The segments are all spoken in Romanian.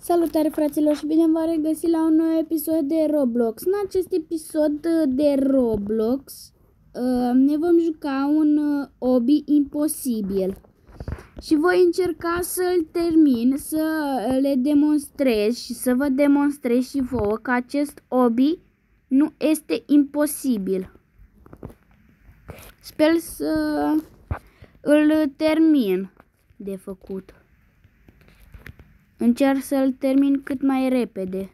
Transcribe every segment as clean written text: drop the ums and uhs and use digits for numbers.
Salutare fraților și bine v-am regăsit la un nou episod de Roblox. În acest episod de Roblox ne vom juca un hobby imposibil. Și voi încerca să-l termin, să le demonstrez și să vă demonstrez și vouă că acest hobby nu este imposibil. Sper să îl termin de făcut. Încerc să-l termin cât mai repede.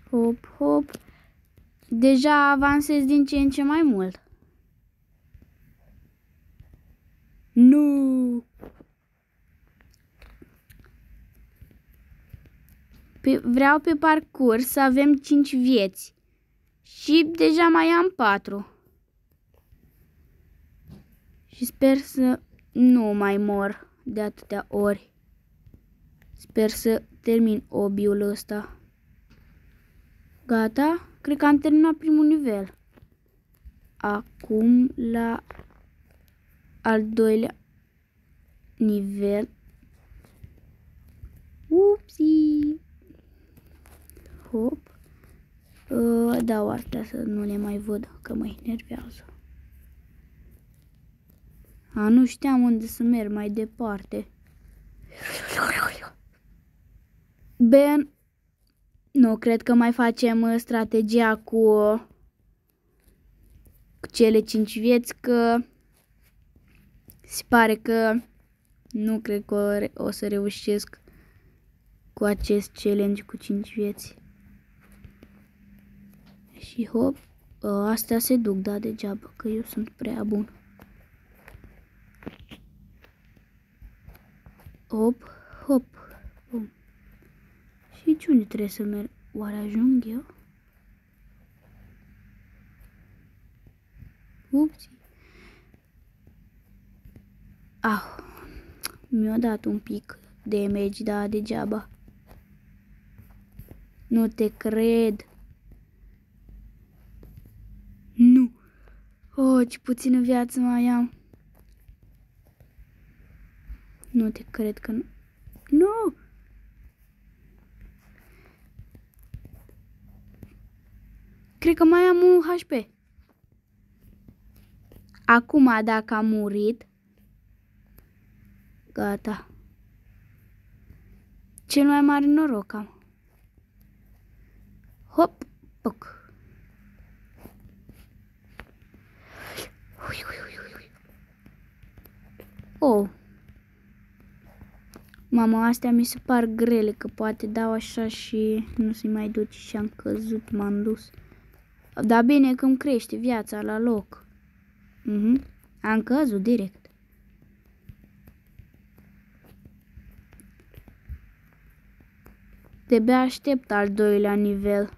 Hop, hop. Deja avansez din ce în ce mai mult. Nu! Vreau pe parcurs să avem 5 vieți. Și deja mai am 4. Și sper să nu mai mor de atâtea ori. Sper să termin hobby-ul ăsta. Gata? Cred că am terminat primul nivel. Acum la al doilea nivel. Upsi! Hop. Dau astea să nu le mai văd, că mă enervează. Nu știam unde să merg mai departe. Ben, nu cred că mai facem strategia cu cele 5 vieți, că se pare că nu cred că o să reușesc cu acest challenge cu 5 vieți. Și hop, astea se duc, da, degeaba, că eu sunt prea bun. Hop, hop, bum. Și ce unde trebuie să merg? Oare ajung eu? Upsi. Mi-a dat un pic damage, da, degeaba. Nu te cred. Nu. Ce puțină viață mai am. Nu te cred că nu. Nu! Cred că mai am un HP. Acum, dacă am murit, gata. Cel mai mare noroc am. Hop, poc. Oh. Mama, astea mi se par grele, că poate dau așa și nu se mai duce și am căzut, m-am dus. Dar bine că îmi crește viața la loc. Am căzut direct. De-abia aștept al doilea nivel.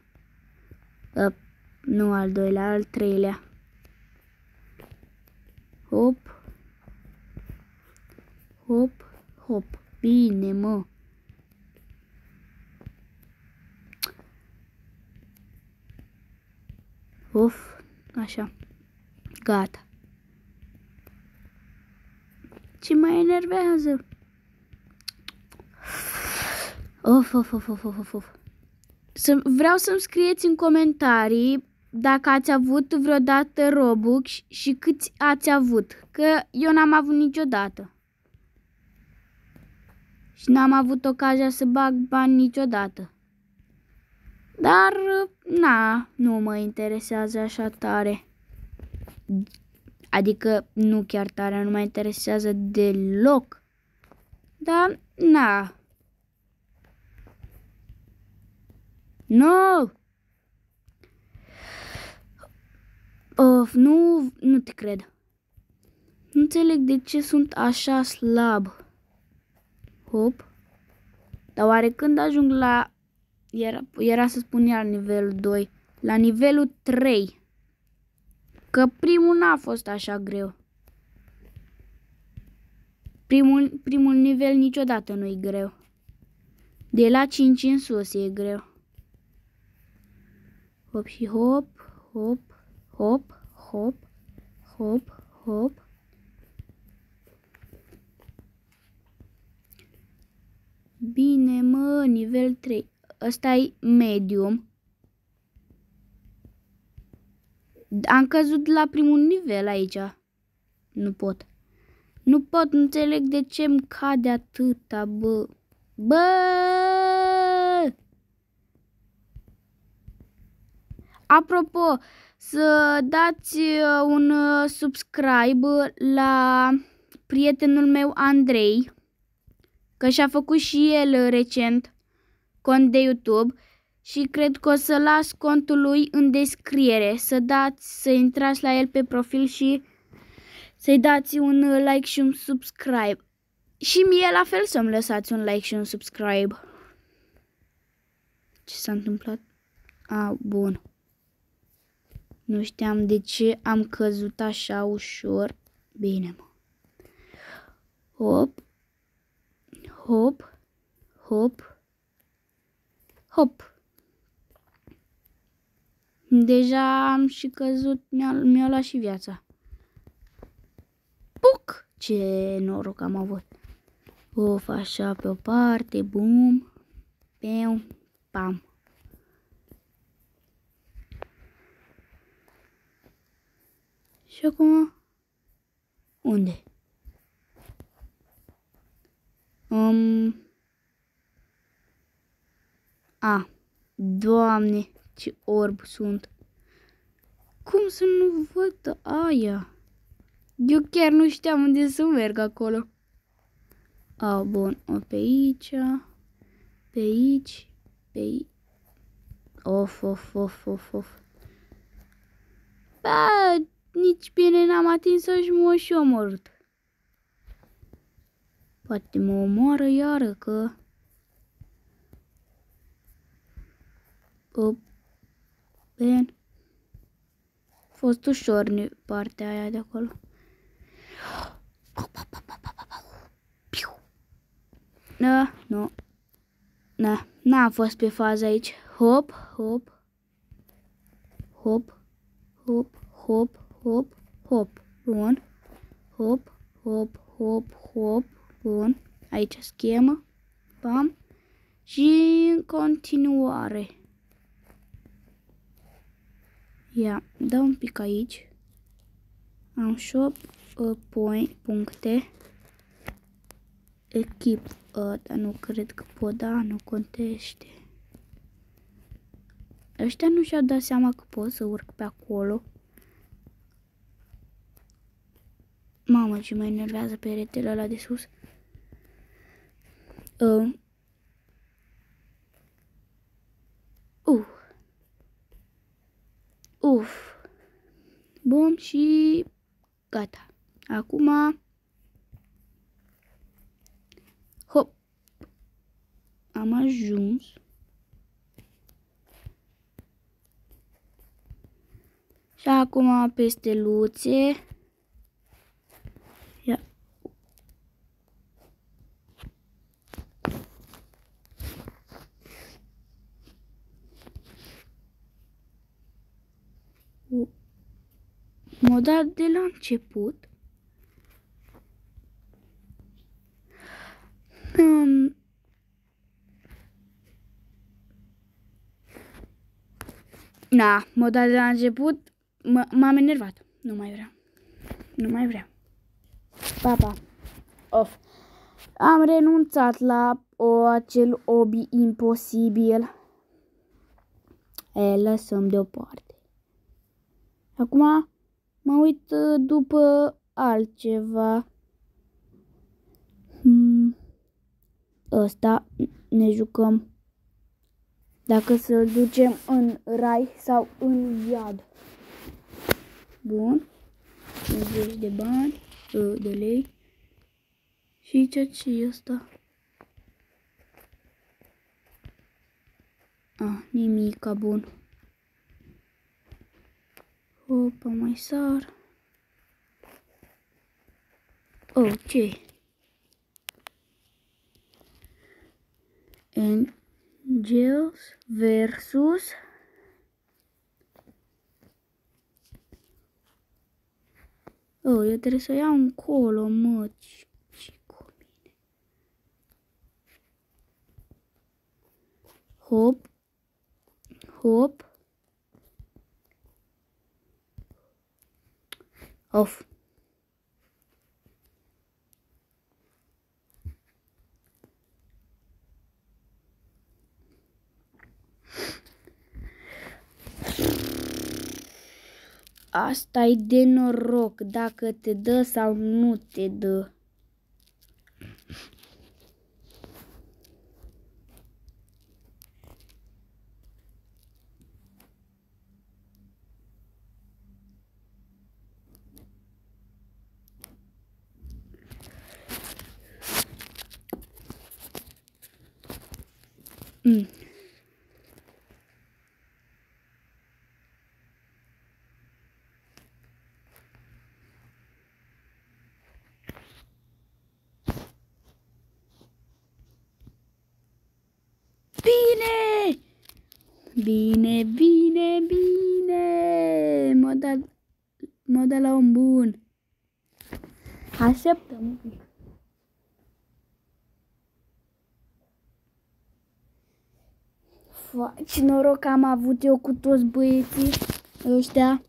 Nu al doilea, al treilea. Hop. Hop, hop. Bine, mă. Of, așa. Gata. Ce mă enervează? Of. Vreau să-mi scrieți în comentarii dacă ați avut vreodată Robux și câți ați avut. Că eu n-am avut niciodată. Și n-am avut ocazia să bag bani niciodată. Dar, nu mă interesează așa tare. Adică, nu chiar tare, nu mă interesează deloc. Dar, No! Of, nu te cred. Nu înțeleg de ce sunt așa slab. Hop. Dar oare când ajung la... Era să spun iar nivelul 2. La nivelul 3. Că primul n-a fost așa greu. Primul nivel niciodată nu e greu. De la 5 în sus e greu. Hop și hop, hop, hop, hop, hop, hop. bine, mă, nivel 3. Ăsta e medium. Am căzut la primul nivel aici. Nu pot. Nu pot, nu înțeleg de ce îmi cade atâta, bă. Bă! Apropo, să dați un subscribe la prietenul meu Andrei, că și-a făcut și el recent cont de YouTube și cred că o să las contul lui în descriere. Să intrați la el pe profil și să-i dați un like și un subscribe. Și mie la fel să-mi lăsați un like și un subscribe. Ce s-a întâmplat? Bun. Nu știam de ce am căzut așa ușor. Bine, mă. Hop. Hop. Hop. Hop. Deja am și căzut, mi-a luat și viața. Puc! Ce noroc am avut. Of, așa pe o parte, bum, peu, pam. Și acum, unde? Doamne, ce orb sunt. Cum să nu văd aia? Eu chiar nu știam unde să merg acolo. Bun, pe aici, pe aici, pe aici. Of. Ba, nici bine n-am atins-o și m-o și omorât. Poate mă omoară iară că... Bine. A fost ușor partea aia de acolo. Nu. N-a fost pe fază aici. Hop. Bun. Hop. Bun. Aici schemă. Bam. Și în continuare. Ia, dau un pic aici. Am shop, puncte. Echip, dar nu cred că pot, da, nu contește. Ăștia nu și-au dat seama că pot să urc pe acolo. Mamă, ce mă enervează peretele ăla de sus. Bun, și gata. Acum hop. Am ajuns. Și acum pe steluțe. Ia. M-a dat de la început. M-a dat de la început. M-am enervat. Nu mai vreau. Pa. Of. Am renunțat la acel hobby imposibil. Lăsăm deoparte. Acum mă uit după altceva. Ăsta ne jucăm. Dacă să-l ducem în rai sau în iad. Bun. 50 de bani, de lei. Și ce e ăsta? Nimica, bun. Opa, mai sar. Ce? Angels versus eu trebuie să iau încolo, mă. Ce cu mine? Hop. Hop. Of. Asta-i de noroc, dacă te dă sau nu te dă. Bine! Bine, bine, bine! M-a dat la un bun. Așteptăm un pic. Ce noroc am avut eu cu toți băieții ăștia.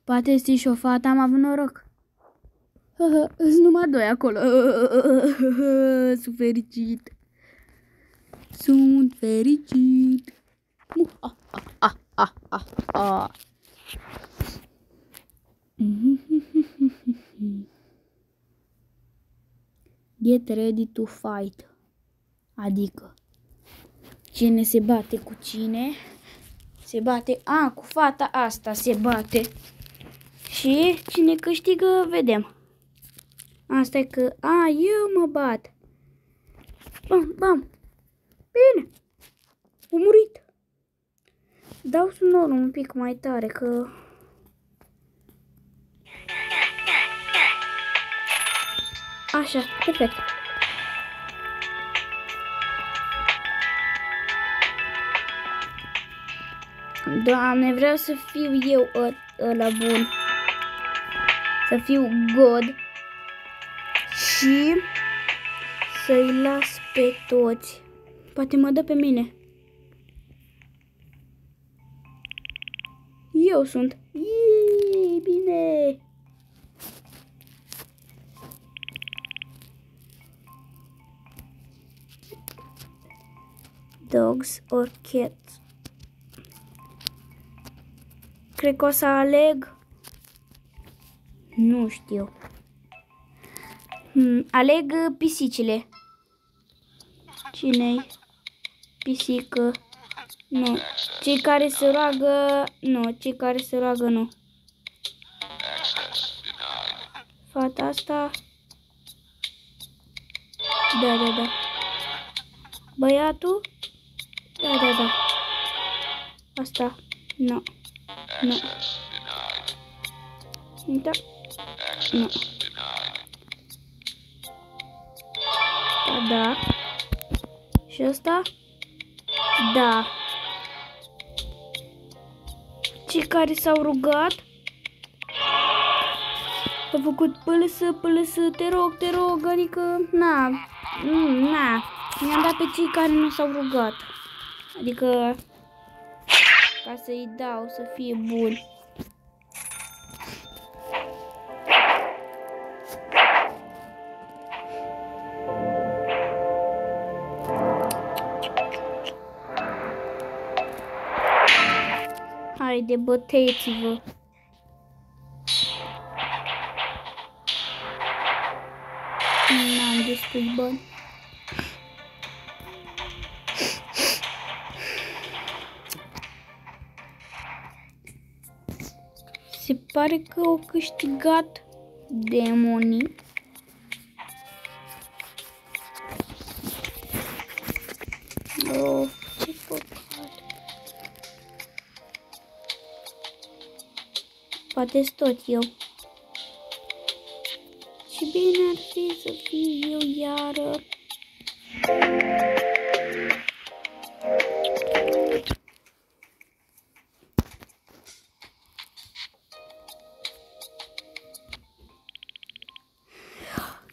Poate este și o fată, am avut noroc. Sunt numai doi acolo. Sunt fericit. Sunt fericit. Get ready to fight. Adică cine se bate cu cine? Se bate, cu fata asta se bate. Și cine câștigă, vedem. Asta e că, eu mă bat. Bam, bam. Bine. Am murit. Dau sonorul un pic mai tare, că... Așa, perfect. Doamne, vreau să fiu eu ăla bun. Să fiu God. Și să-i las pe toți. Poate mă dă pe mine. Eu sunt. Iii, bine. Dogs or cats? Cred că o să aleg. Nu știu. Aleg pisicile. Cine-i? Pisică. Nu. Cei care se roagă. Nu. Cei care se roagă nu. Fata asta. Da, da, da. Băiatul. Da, da, da. Asta. Nu. Nu. Da. Nu. Da. Și ăsta? Da. Cei care s-au rugat au făcut pălăsă, te rog, adică, na. Mi-am dat pe cei care nu s-au rugat. Adică, ca să-i dau să fie buni. Haide, bătăieți-vă! N-am destui bani. Se pare că au câștigat demonii. Oh, ce păcat. Poate-s tot eu. Ce bine ar fi să fiu eu iară.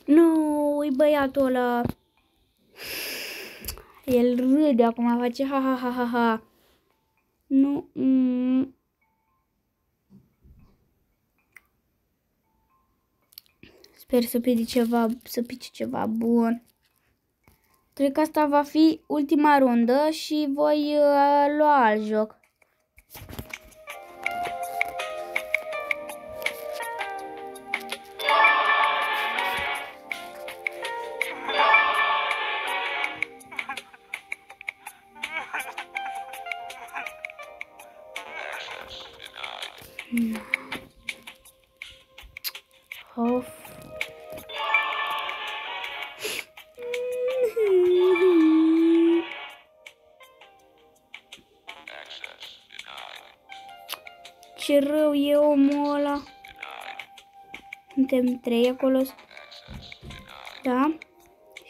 Nu, e băiatul ăla. El râde acum, face ha ha ha ha ha. Nu. Sper să pice ceva bun. Cred că asta va fi ultima rundă și voi lua alt joc. Of. Ce rău e omul ăla. Suntem 3 acolo. Da?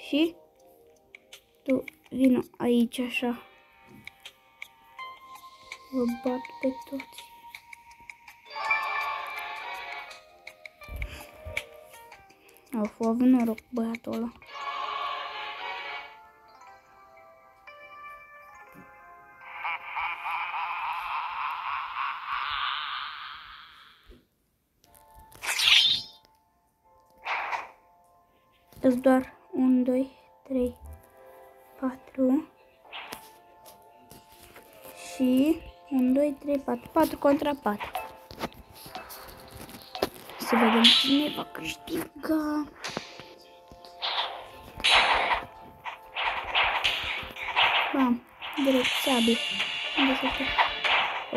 Și tu vină aici așa. Vă bat pe toți. Au avut noroc băiatul ăla. Îți doar 1, 2, 3, 4 și 1, 2, 3, 4, 4 contra 4. Să vedem cine va câștiga. Bam, direct sabie. Unde să fie?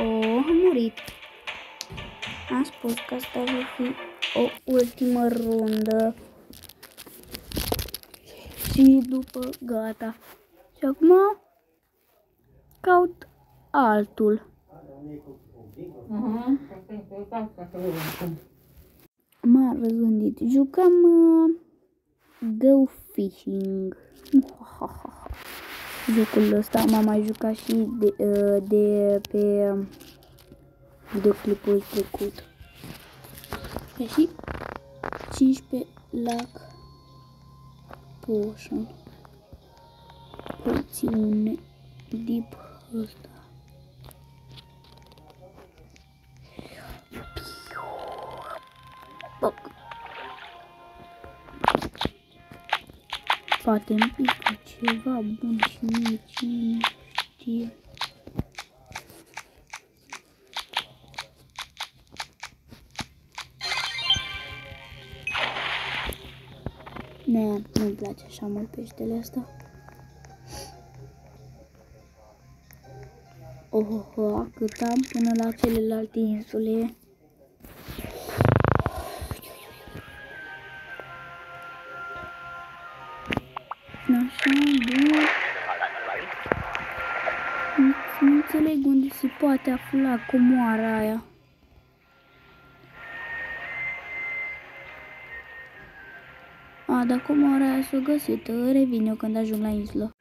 Oh, a murit. Am spus că asta va fi o ultimă rundă. Și după gata. Și acum caut altul. M-am răzgândit. Jucam Go Fishing. Jocul ăsta m-am mai jucat și de pe videoclipul trecut. Și 15 lac potion. Poțiune deep ăsta. Poate-mi pică ceva bun și mie cine știe. Nu-mi place așa mult peștele ăsta. Cât am până la celelalte insule. Așa, bun. Nu înțeleg unde se poate afla comoara aia. Dar comoara aia s-a găsit. Revin eu când ajung la insulă.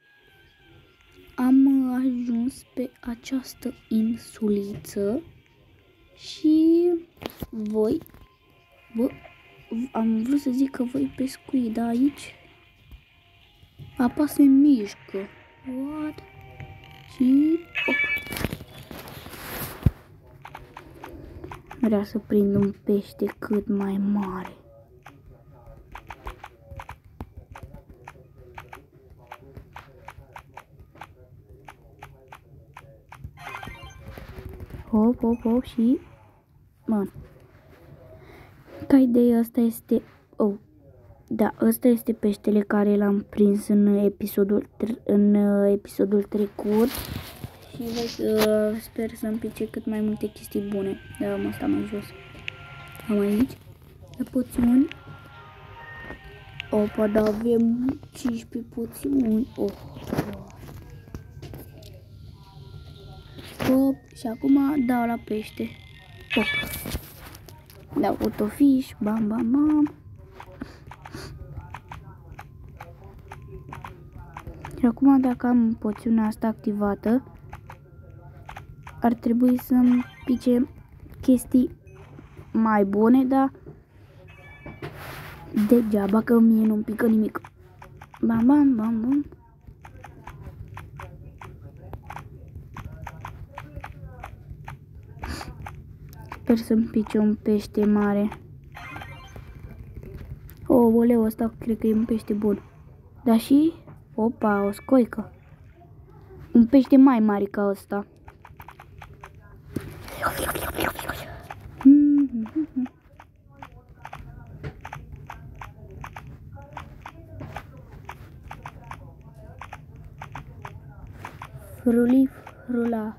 Am ajuns pe această insuliță și am vrut să zic că voi pescui, dar aici apa se mișcă. What? Și vreau să prind un pește cât mai mare. Hop și bun. Ca idee asta este da, ăsta este peștele care l-am prins în episodul trecut și sper să-mi pice cât mai multe chestii bune. Am asta mai jos. Am aici la poțiuni. Opa, da, avem 15 poțiuni. Și acum dau la pește. Dau autofish, bam, bam, bam. Și acum dacă am poțiunea asta activată, ar trebui să-mi pice chestii mai bune, dar degeaba că mie nu-mi pică nimic. Bam, bam, bam, bam. Sper să-mi pice un pește mare. Oleu, ăsta cred că e un pește bun. Dar și... Opa, o scoică. Un pește mai mare ca ăsta. Fruli, frula.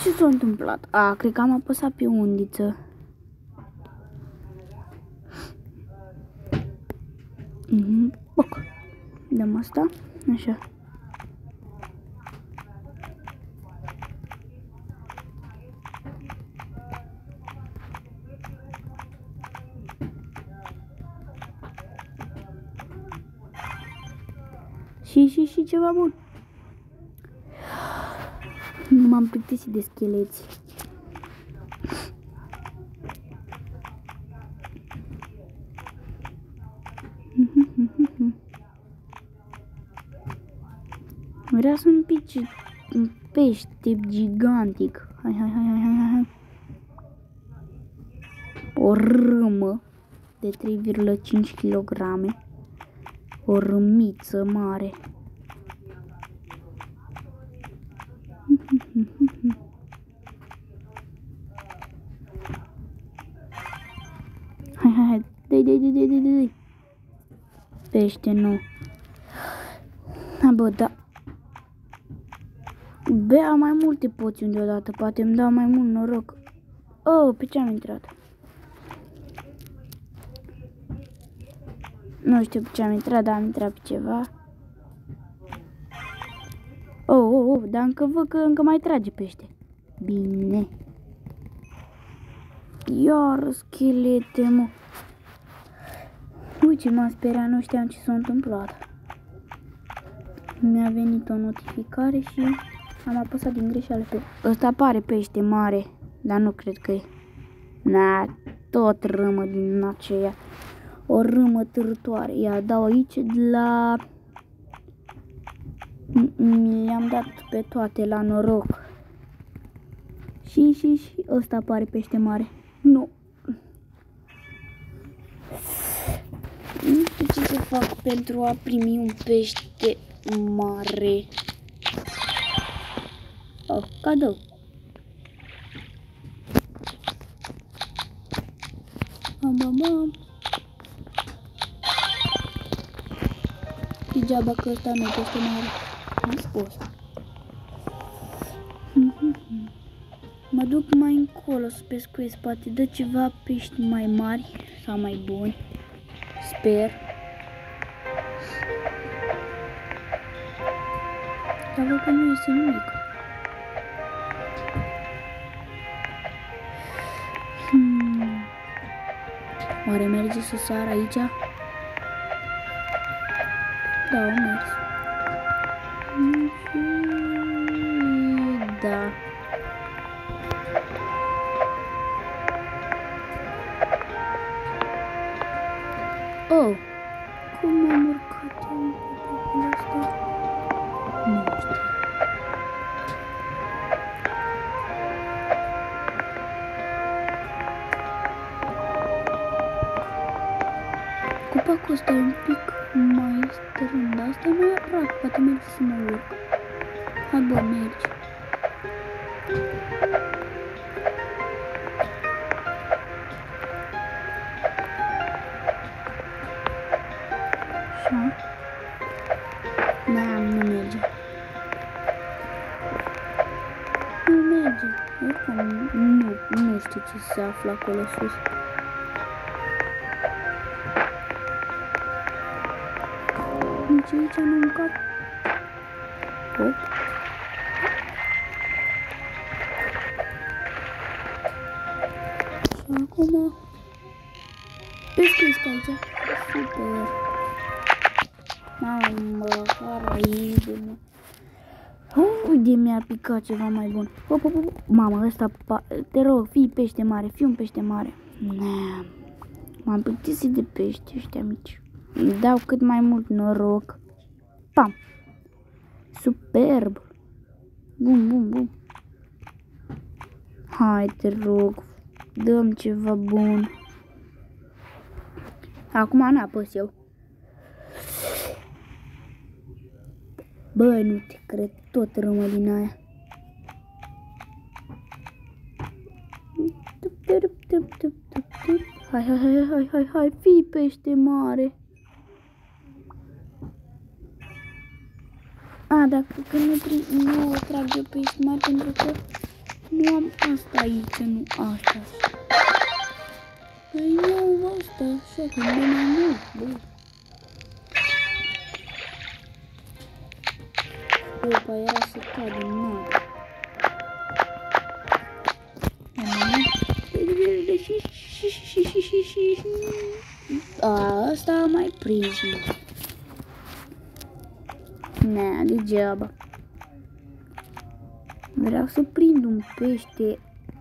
Ce s-a întâmplat? Cred că am apăsat pe undiță. Boc. Dăm asta. Așa. Și ceva bun. Nu m-am plictisit de scheleți. Vreau să-mi pice un pește gigantic. Hai. O râmă de 3,5 kg. O râmiță mare. Hai. Dai. Pește, nu. Bă, da. Bea mai multe poțiuni deodată. Poate îmi dau mai mult noroc. Pe ce am intrat? Nu știu pe ce am intrat, dar am intrat pe ceva. Dar încă văd că încă mai trage pește. Bine. Iar schelete, mă. Uite, m-am speriat, nu știam ce s-a întâmplat. Mi-a venit o notificare și am apăsat din greșeală pe... Ăsta pare pește mare, dar nu cred că e. Tot râmă din aceea. O râmă târătoare. Ia, dau aici de la... Mi-am dat pe toate la noroc. Și ăsta pare pește mare. Nu. Nu știu ce să fac pentru a primi un pește mare. Cadou. Bam. Degeaba că ăsta nu e pește mare. Am spus. Mă duc mai încolo să pescuiesc, poate dă ceva pești mai mari sau mai buni. Sper. Dar văd că nu este nimic. Oare merge să sar aici? Da, a mers. Da. Cum am urcat eu în capul ăsta? Nu știu. Copacul ăsta e un pic mai strând, asta e mai aproape, poate merge să mă urc. Hai, bă, merge. Așa. Nu merge. Nu merge. Oricum, nu știu ce se află acolo sus. Nici aici nu încap. Hop. Și acum pescuiesc aici. Super. Mamă, Caraibă. Uite, mi-a picat ceva mai bun. Mamă, ăsta, te rog, fii pește mare, fii un pește mare. M-am plictisit de pește ăștia mici. Îmi dau cât mai mult noroc. Pam! Superb. Bun, bun, bun. Hai, te rog, dăm ceva bun. Acum n-apăs eu. Băi, nu te cred, tot rămă din aia. Hai, fii pește mare. A, dacă nu trag eu pește mare, pentru că nu am asta aici, nu asta. Păi nu asta, așa că nu mai mult, bă. Opa, era să cadă în mare. Asta am mai prins. Nea, degeaba. Vreau să prind un pește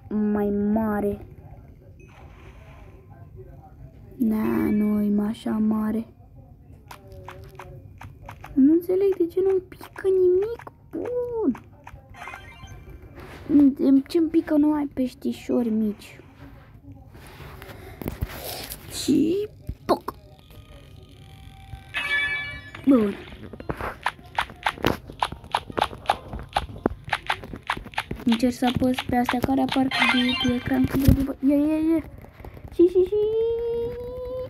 mai mare. Nea, nu-i așa mare. Nu înțeleg de ce nu-mi pică nimic bun. Ce-mi pică numai peștișori mici. Și poc. Bun. Încerc să apăs pe astea care apar pe ecran. Ia. Și.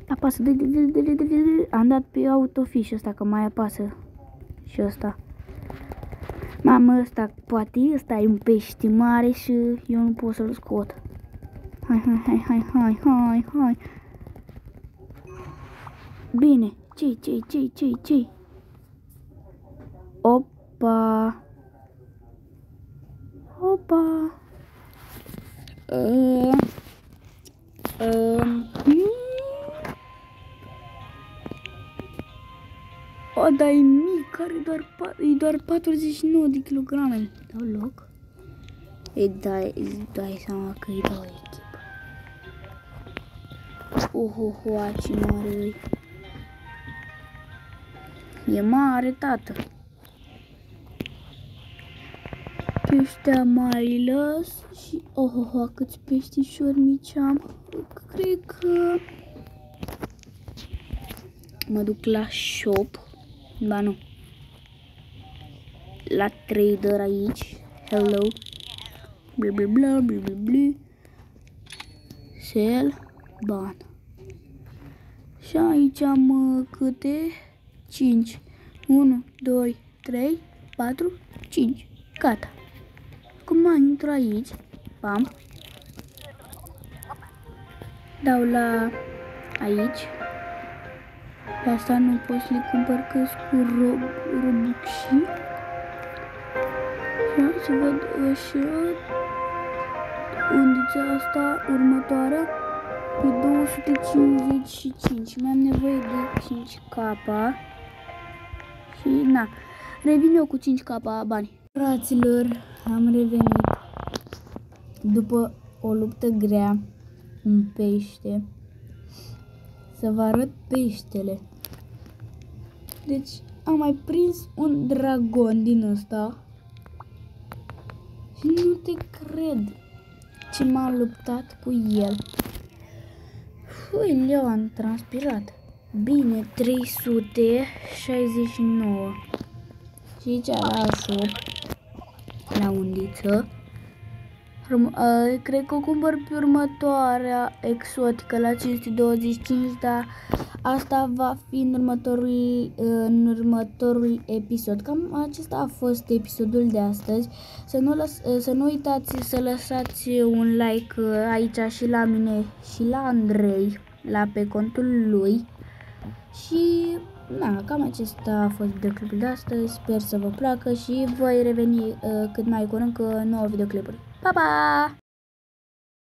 Apasă. Am dat pe autofish ăsta, că mai apasă și ăsta. Mamă, ăsta, poate ăsta e un pește mare și eu nu pot să-l scot. Hai. Bine, ce? Opa. O, dar e mic, care e doar 49 de kilograme. Dau loc. Îi dai seama că îi dau echipă. Ce mare e. E mare, tată. Peștea mari las și câți peștișori mici am. Cred că mă duc la shop. Ba nu. La trader aici. Hello. Bla. Sell. Ban. Și aici am câte? 5. 1, 2, 3, 4, 5. Gata. Acum intru aici. Pam. Dau la aici. Pe asta nu pot să le cumpăr că sunt cu Robuxi. Să văd așa. Undița asta următoarea pe 255. Mai am nevoie de 5k. Și na. Revin eu cu 5k bani. Fraților, am revenit după o luptă grea în pește. Să vă arăt peștele. Deci am mai prins un dragon din ăsta. Și nu te cred ce m-am luptat cu el. Leu, am transpirat. Bine, 369. Și aici la shop, la undiță. Cred că o cumpăr pe următoarea exotică la 525, dar asta va fi în următorul episod. Cam acesta a fost episodul de astăzi. Să nu uitați să lăsați un like aici și la mine și la Andrei, pe contul lui. Și cam acesta a fost videoclipul de astăzi. Sper să vă placă și voi reveni cât mai curând cu nouă videoclipuri. Pa, pa!